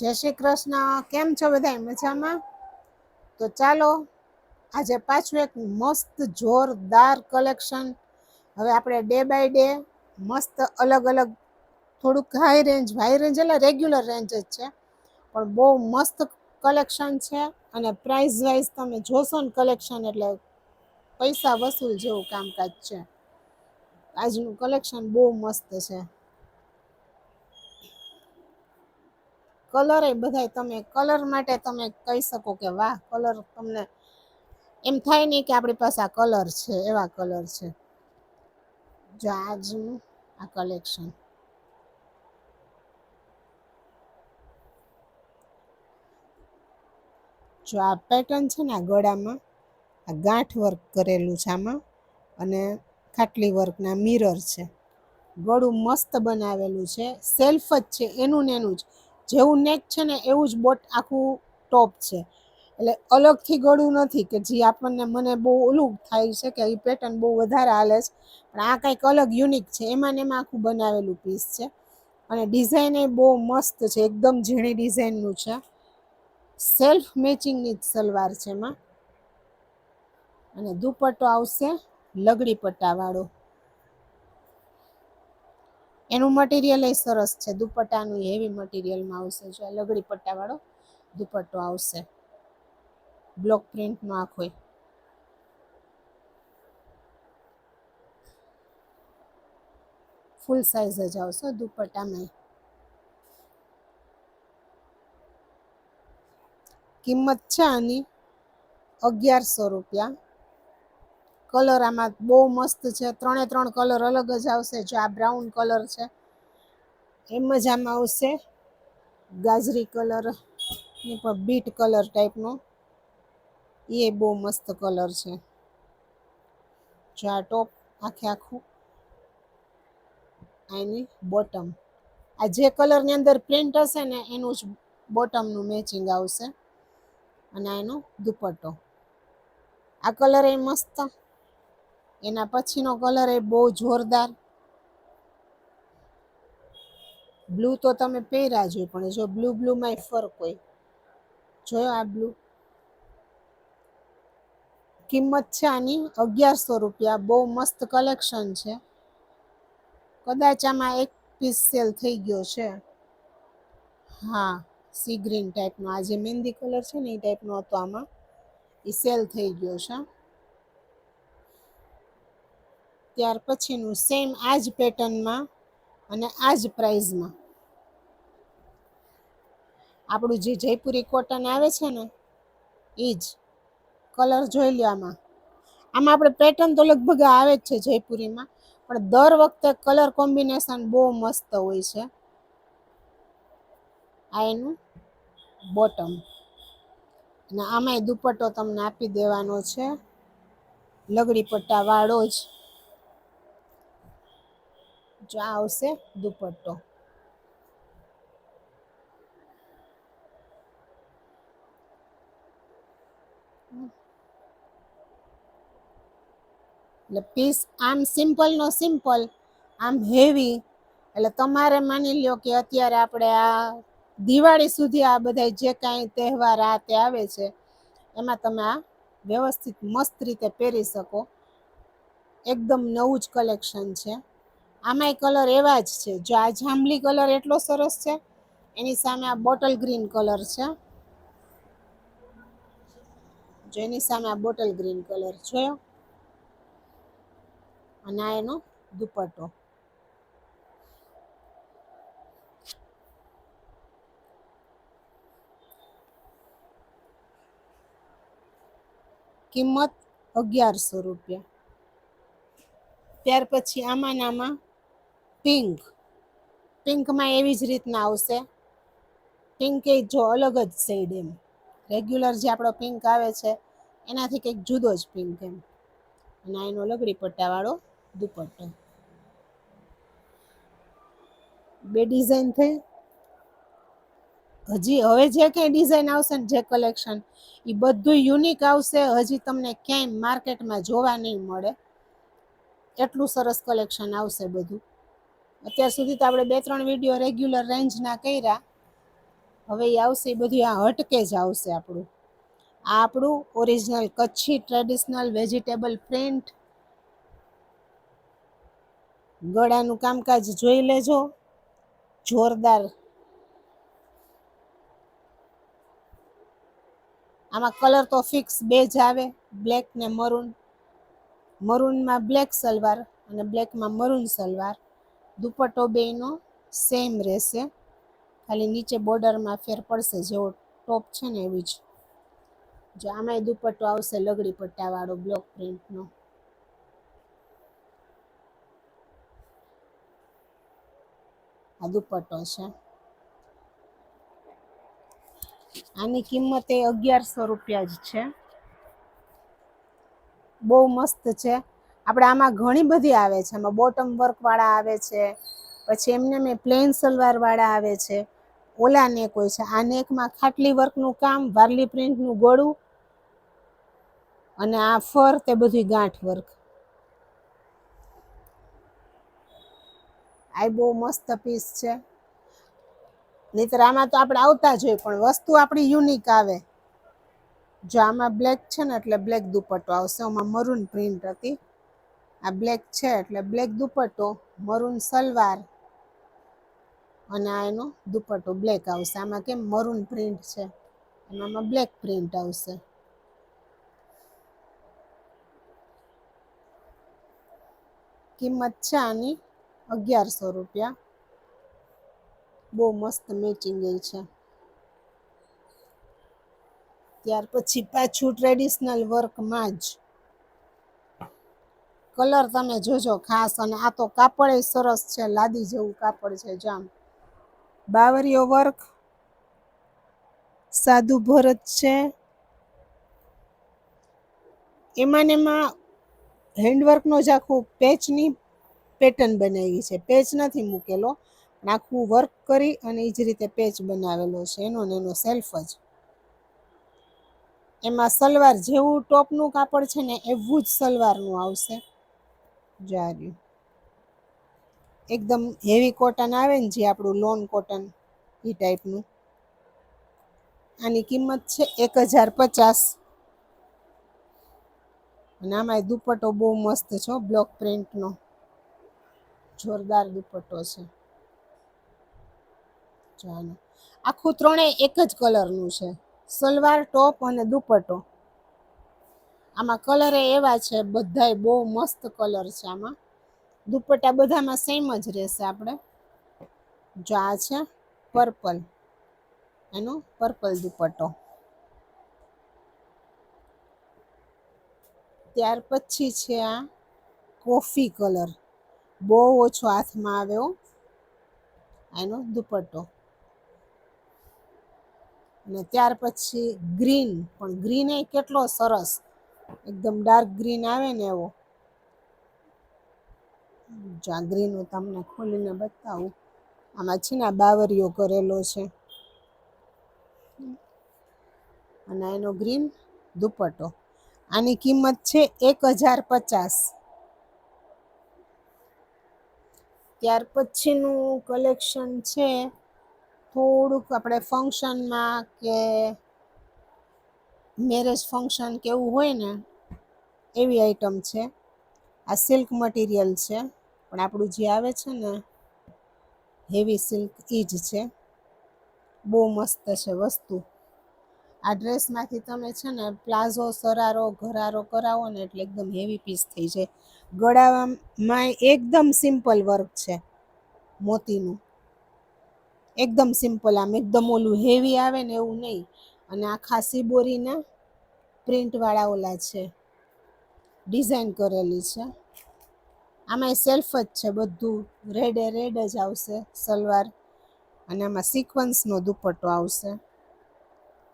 જય શ્રી કૃષ્ણ. કેમ છો બધા? મજામાં? તો ચાલો આજે પાછું એક મસ્ત જોરદાર કલેક્શન. હવે આપણે ડે બાય ડે મસ્ત અલગ અલગ, થોડુંક હાઈ રેન્જ એટલે રેગ્યુલર રેન્જ જ છે, પણ બહુ મસ્ત કલેક્શન છે. અને પ્રાઇસ વાઇઝ તમે જોશો ને કલેક્શન એટલે પૈસા વસૂલ જેવું કામકાજ છે. આજનું કલેક્શન બહુ મસ્ત છે. કલર એ બધાય તમે કલર માટે તમે કહી શકો કે વાહ, કલર તમને એમ થાય નહીં કે આપણી પાસે આ કલર છે, એવા કલર છે. જો આજનું આ કલેક્શન, જો આ પેટર્ન છે ને, આ ગળામાં આ ગાંઠ વર્ક કરેલું છે આમાં, અને ખાટલી વર્કના મિરર છે. ગળું મસ્ત બનાવેલું છે, સેલ્ફ જ છે એનું ને એનું જ. જેવું નેક છે ને એવું જ બોટ આખું ટોપ છે. એટલે અલગથી ગળું નથી કે જે આપણને મને બહુ ઓલું થાય છે કે એ પેટર્ન બહુ વધારે હાલે છે, પણ આ કંઈક અલગ યુનિક છે. એમાં ને એમાં આખું બનાવેલું પીસ છે. અને ડિઝાઇન એ બહુ મસ્ત છે, એકદમ ઝીણી ડિઝાઇનનું છે. સેલ્ફ મેચિંગની જ સલવાર છે એમાં. અને દુપટ્ટો આવશે લગડી પટ્ટાવાળો. એનું મટીરિયલ એ સરસ છે, દુપટ્ટાનું હેવી મટીરિયલમાં આવશે. જો લગડી પટ્ટાવાળો દુપટ્ટો આવશે, બ્લોક પ્રિન્ટનો આખોય. ફૂલ સાઇઝ જ આવશે દુપટ્ટામાં. કિંમત છે આની 1100 રૂપિયા. કલર આમાં બહુ મસ્ત છે, 3 કલર અલગ જ આવશે. જો આ બ્રાઉન કલર છે, એમ જ આમાં આવશે ગાજરી કલર, પણ બીટ કલર ટાઈપનો, એ બહુ મસ્ત કલર છે. જો આ ટોપ આખે આખું, આની બોટમ આ જે કલરની અંદર પ્રિન્ટ હશે ને એનું જ બોટમનું મેચિંગ આવશે. અને એનો દુપટ્ટો, આ કલર એ મસ્ત. એના પછીનો કલર એ બહુ જોરદાર. બ્લુ તો તમે પહેર્યા જ હોય, પણ જો બ્લુમાંય ફરક હોય. જોયો આ બ્લુ. કિંમત છે આની 1100 રૂપિયા. બહુ મસ્ત કલેક્શન છે. કદાચ આમાં એક પીસ સેલ થઈ ગયો છે. હા, સી ગ્રીન ટાઈપનો, આ જે મહેંદી કલર છે ને એ ટાઈપનો હતો આમાં, એ સેલ થઈ ગયો છે. ત્યાર પછીનું સેમ આ જ પેટર્નમાં અને આ જ પ્રાઇઝમાં આપણું જે જયપુરી કોટન આવે છે ને એ જ કલર જોઈ લો. આમાં આપણે પેટર્ન તો લગભગ આવે જ છે જયપુરીમાં, પણ દર વખતે કલર કોમ્બિનેશન બહુ મસ્ત હોય છે. આ એનું બોટમ, અને આમાંય દુપટ્ટો તમને આપી દેવાનો છે, લગડી પટ્ટા વાળો જ. જો આ આવશે દુપટ્ટો. એટલે પીસ આમ સિમ્પલ નો સિમ્પલ, આમ હેવી. એટલે તમારે માની લ્યો કે અત્યારે આપણે આ દિવાળી સુધી આ બધા જે કાંઈ તહેવાર આ તે આવે છે, એમાં તમે આ વ્યવસ્થિત મસ્ત રીતે પહેરી શકો. એકદમ નવું જ કલેક્શન છે. આમાંય કલર એવા જ છે. જો આ જાંબલી કલર એટલો સરસ છે, એની સામે આ બોટલ ગ્રીન કલર છે. જેની સામે આ બોટલ ગ્રીન કલર જોયો. અને આ એનો દુપટ્ટો. કિંમત 1100 રૂપિયા. ત્યાર પછી આમાં પિંક, પિંકમાં એવી જ રીતના આવશે. પિંક એ જો અલગ જ શેડ, એમ રેગ્યુલર જે આપણો પિંક આવે છે એનાથી કંઈક જુદો જ પિંક એમ. અને એનો લગડી પટ્ટાવાળો દુપટ્ટો. બે ડિઝાઇન થઈ. હજી હવે જે કંઈ ડિઝાઇન આવશે ને, જે કલેક્શન, એ બધું યુનિક આવશે. હજી તમને ક્યાંય માર્કેટમાં જોવા નહીં મળે, એટલું સરસ કલેક્શન આવશે બધું. અત્યાર સુધી તો આપણે 2-3 વિડીયો રેગ્યુલર રેન્જના કર્યા. હવે એ આવશે એ બધું આ હટકે જ આવશે આપણું. આ આપણું original Kutchi traditional vegetable print. ગળાનું કામકાજ જોઈ લેજો, જોરદાર. આમાં કલર તો ફિક્સ બે જ આવે, બ્લેક ને મરૂન. મરૂનમાં બ્લેક સલવાર અને બ્લેકમાં મરૂન સલવાર. દુપટ્ટો બેયનો સેમ રહેશે, ખાલી નીચે બોર્ડરમાં ફેર પડશે, જેવો ટોપ છે ને એવી જ. જો આમાંય દુપટ્ટો આવશે લગડી પટ્ટાવાળો બ્લોક પ્રિન્ટનો. આ દુપટ્ટો છે. આની કિંમત એ 1100 રૂપિયા જ છે. બહુ મસ્ત છે. આપણે આમાં ઘણી બધી આવે છે. આમાં બોટમ વર્કવાળા આવે છે, પછી એમને મેં પ્લેન સલવારવાળા આવે છે, ઓલા નેક હોય છે. આ નેકમાં ખાટલી વર્કનું કામ, વારલી પ્રિન્ટનું ગળું, અને આ ફર તે બધું ગાંઠ વર્ક. આ બહુ મસ્ત પીસ છે. નહીતર આમાં તો આપણે આવતા જ હોય, પણ વસ્તુ આપણી યુનિક આવે. જો આમાં બ્લેક છે ને એટલે બ્લેક દુપટ્ટો આવશે. આમાં મરૂન પ્રિન્ટ હતી, આ બ્લેક છે એટલે બ્લેક દુપટ્ટો, મરૂન સલવાર, અને આ એનો દુપટ્ટો બ્લેક આવશે. આમાં કેમ મરૂન પ્રિન્ટ છે, આમાં બ્લેક પ્રિન્ટ આવશે. કિંમત છે આની 1100 રૂપિયા. બહુ મસ્ત મેચિંગ એ છે. ત્યાર પછી પાછું ટ્રેડિશનલ વર્કમાં જ કલર તમે જોજો ખાસ. અને આ તો કાપડ સરસ છે, લાદી જેવું કાપડ છે. જામ બાવરીઓ વર્ક, સાદું ભરત છે. એમાં ને એમાં હેન્ડવર્કનો જ આખું પેચની પેટર્ન બનાવી છે. પેચ નથી મૂકેલો, આખું વર્ક કરી અને એ જ રીતે પેચ બનાવેલો છે. એનો ને એનો સેલ્ફ જ. એમાં સલવાર જેવું ટોપનું કાપડ છે ને એવું જ સલવારનું આવશે. જાર્યું એકદમ હેવી કોટન આવે ને, જે આપણું લોન કોટન એ ટાઈપનું. આની કિંમત છે 1050. અને આમાંય દુપટ્ટો બહુ મસ્ત છે, બ્લોક પ્રિન્ટનો જોરદાર દુપટ્ટો છે. ચાલો, આખું ત્રણેય એક જ કલરનું છે, સલવાર, ટોપ અને દુપટ્ટો. આમાં કલર એવા છે, બધાય બહુ મસ્ત કલર છે. આમાં દુપટ્ટા બધામાં સેમ જ રહેશે. આપણે જો આ છે પર્પલ, એનો પર્પલ દુપટ્ટો. ત્યાર પછી છે આ કોફી કલર, બહુ ઓછો હાથમાં આવ્યો એનો દુપટ્ટો. અને ત્યાર પછી ગ્રીન, પણ ગ્રીન એ કેટલો સરસ, એકદમ ડાર્ક ગ્રીન આવે ને એવો. આ ગ્રીન હું તમને ખોલીને બતાવું. આમાં છે ને બાવરીઓ કરેલો છે, અને એનો ગ્રીન દુપટ્ટો. આની કિંમત છે 1050. ત્યાર પછીનું કલેક્શન છે થોડુંક આપણે ફંક્શનમાં કે મેરેજ ફંક્શન કે એવું હોય ને એવી આઈટમ છે. આ સિલ્ક મટીરિયલ છે, પણ આપણું જે આવે છે ને હેવી સિલ્ક ઈ જ છે. બહુ મસ્ત છે વસ્તુ. આ ડ્રેસમાંથી તમે છે ને પ્લાઝો, સરારો, ઘરારો કરાવો ને એટલે એકદમ હેવી પીસ થઈ જાય. ગળામાં એકદમ સિમ્પલ વર્ક છે મોતીનું, એકદમ સિમ્પલ. આમ એકદમ ઓલું હેવી આવે ને એવું નહીં. અને આ ખાસી બોરીના પ્રિન્ટવાળા ઓલા છે, ડિઝાઇન કરેલી છે. આમાંય સેલ્ફ જ છે બધું, રેડ જ આવશે સલવાર. અને આમાં સિક્વન્સનો દુપટ્ટો આવશે.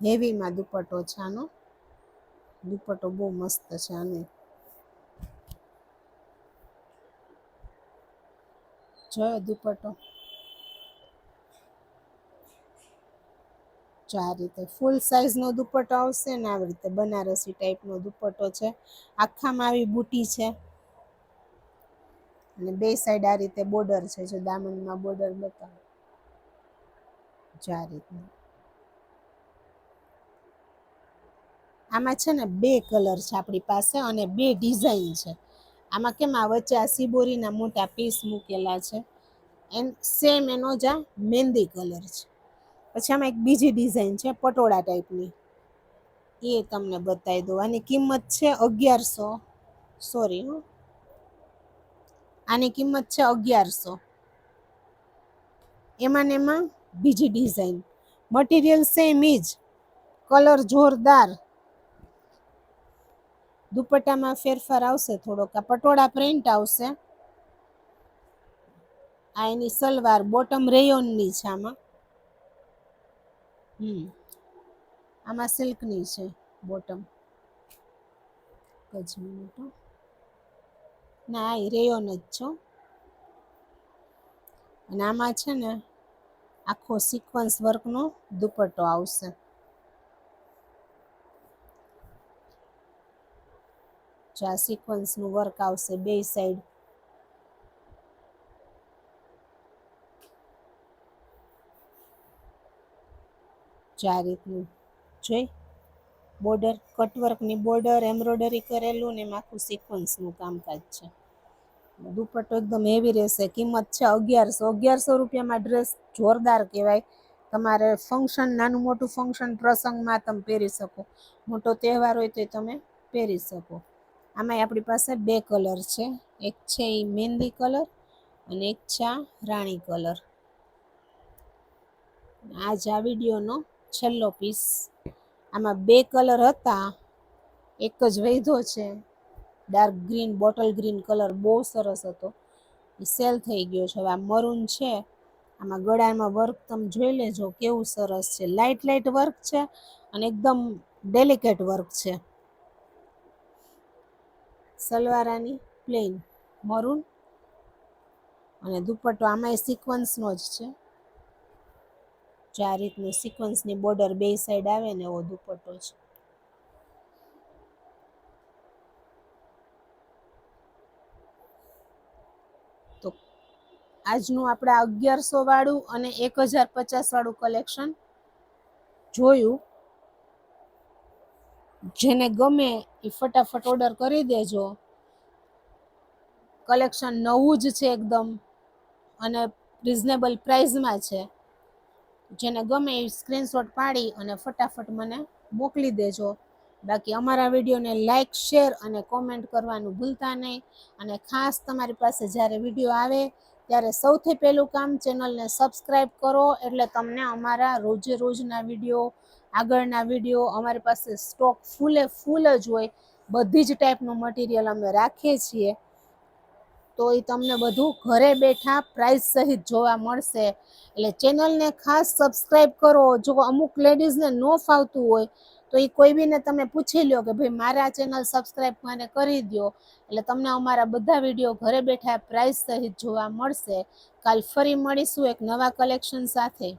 હેવીમાં દુપટ્ટો છે આનો. દુપટ્ટો બહુ મસ્ત છે આનો. જોયો દુપટ્ટો? જો આ રીતે ફૂલ સાઈઝનો દુપટ્ટો આવશે ને, આવી રીતે બનારસી ટાઈપનો દુપટ્ટો છે. આખામાં આવી બુટી છે, અને બે સાઈડ આ રીતે બોર્ડર છે. જો દામનમાં બોર્ડર બતાવો, જો આ રીતનું. આમાં છે ને 2 કલર છે આપણી પાસે અને 2 ડિઝાઇન છે. આમાં કેમ આ વચ્ચે આ સિબોરીના મોટા પીસ મૂકેલા છે એન્ડ સેમ એનો જ આ મહેંદી કલર છે. પછી આમાં એક બીજી ડિઝાઇન છે પટોળા ટાઈપની, એ તમને બતાવી દઉં. આની કિંમત છે 1100, સોરી આની કિંમત છે 1100. એમાં ને એમાં બીજી ડિઝાઇન, મટીરિયલ સેમ જ, કલર જોરદાર. દુપટ્ટામાં ફેરફાર આવશે થોડોક, આ પટોળા પ્રિન્ટ આવશે. આ એની સલવાર, બોટમ રેયોનની છે આમાં. આમાં સિલ્કની છે બોટમ. જ મિનિટ, ના એ રેયોન જ છો. અને આમાં છે ને આખો સિક્વન્સ વર્કનો દુપટ્ટો આવશે. જો આ સિક્વન્સનું વર્ક આવશે 2 સાઈડ. જો આ રીતનું જોઈ, બોર્ડર કટવર્કની બોર્ડર, એમ્બ્રોઇડરી કરેલું ને એમાં આખું સિક્વન્સનું કામકાજ છે. દુપટ્ટો એકદમ હેવી રહેશે. કિંમત છે 1100. 1100 રૂપિયામાં ડ્રેસ જોરદાર કહેવાય. તમારે ફંક્શન, નાનું મોટું ફંક્શન પ્રસંગમાં તમે પહેરી શકો, મોટો તહેવાર હોય તો તમે પહેરી શકો. આમાં આપણી પાસે 2 કલર છે, એક છે એ મહેંદી કલર અને એક છે આ રાણી કલર. આજ આ વિડીયોનો છેલ્લો પીસ. આમાં 2 કલર હતા, એક જ વૈધો છે. Dark green, bottle green colour બહુ સરસ હતો, એ સેલ થઈ ગયો છે. હવે આ મરૂન છે, આમાં ગળામાં વર્ક તમે જોઈ લેજો કેવું સરસ છે. લાઇટ લાઇટ વર્ક છે અને એકદમ ડેલિકેટ વર્ક છે. સલવારાની પ્લેન મરૂન અને દુપટ્ટો આમાંય સિક્વન્સનો જ છે. જો આ રીતનું સિક્વન્સની બોર્ડર 2 સાઈડ આવે ને એવો દુપટ્ટો છે. તો આજનું આપણે 1100 વાળું અને 1050 વાળું કલેક્શન જોયું. જેને ગમે એ ફટાફટ ઓર્ડર કરી દેજો. કલેક્શન નવું જ છે એકદમ અને રિઝનેબલ પ્રાઇસમાં છે. જેને ગમે એ સ્ક્રીનશોટ પાડી અને ફટાફટ મને મોકલી દેજો. બાકી અમારા વિડીયોને લાઇક, શેર અને કોમેન્ટ કરવાનું ભૂલતા નહીં. અને ખાસ તમારી પાસે જ્યારે વિડીયો આવે ત્યારે સૌથી પહેલું કામ ચેનલને સબસ્ક્રાઈબ કરો, એટલે તમને અમારા રોજે રોજના વિડીયો, આગળના વિડીયો, અમારી પાસે સ્ટોક ફૂલ જ હોય. બધી જ ટાઈપનું મટીરિયલ અમે રાખીએ છીએ, તો એ તમને બધું ઘરે બેઠા પ્રાઇસ સહિત જોવા મળશે. એટલે ચેનલને ખાસ સબસ્ક્રાઈબ કરો. જો અમુક લેડીઝને ન ફાવતું હોય તો એ કોઈ બીને તમે પૂછી લો કે ભાઈ મારે આ ચેનલ સબસ્ક્રાઈબ મને કરી દો, એટલે તમને અમારા બધા વિડીયો ઘરે બેઠા પ્રાઇસ સહિત જોવા મળશે. કાલ ફરી મળીશું એક નવા કલેક્શન સાથે.